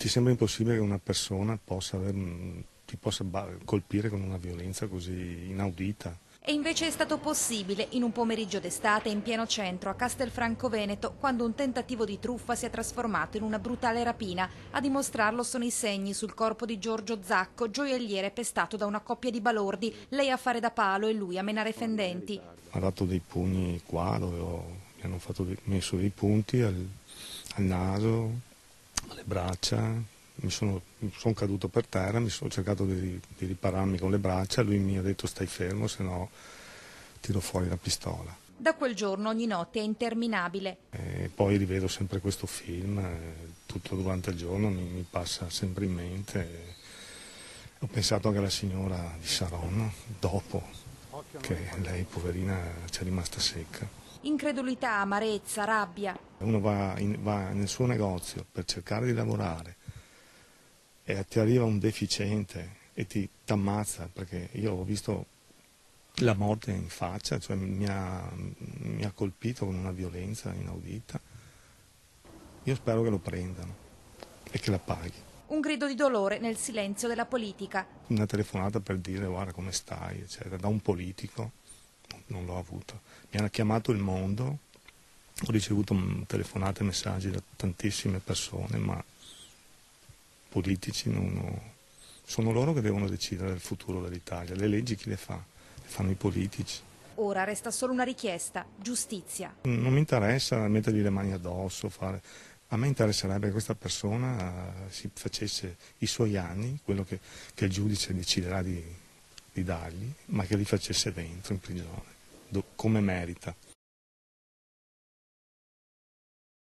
Ti sembra impossibile che una persona ti possa colpire con una violenza così inaudita? E invece è stato possibile in un pomeriggio d'estate in pieno centro a Castelfranco Veneto, quando un tentativo di truffa si è trasformato in una brutale rapina. A dimostrarlo sono i segni sul corpo di Giorgio Zacco, gioielliere pestato da una coppia di balordi, lei a fare da palo e lui a menare fendenti. Mi ha dato dei pugni qua dove mi hanno messo dei punti al naso, alle braccia. Mi sono caduto per terra, ho cercato di ripararmi con le braccia, lui mi ha detto stai fermo, se no tiro fuori la pistola. Da quel giorno ogni notte è interminabile. E poi rivedo sempre questo film, tutto durante il giorno mi passa sempre in mente. Ho pensato anche alla signora di Saronno, dopo, che lei poverina ci è rimasta secca. Incredulità, amarezza, rabbia. Uno va nel suo negozio per cercare di lavorare e ti arriva un deficiente e ti ammazza, perché io ho visto la morte in faccia, cioè mi ha colpito con una violenza inaudita. Io spero che lo prendano e che la paghi. Un grido di dolore nel silenzio della politica. Una telefonata per dire guarda come stai, eccetera, da un politico non l'ho avuto. Mi hanno chiamato Il Mondo, ho ricevuto telefonate e messaggi da tantissime persone, ma politici sono loro che devono decidere del futuro dell'Italia. Le leggi chi le fa? Le fanno i politici. Ora resta solo una richiesta: giustizia. Non mi interessa mettergli le mani addosso, a me interesserebbe che questa persona si facesse i suoi anni, quello che il giudice deciderà di dargli, ma che li facesse dentro, in prigione, come merita.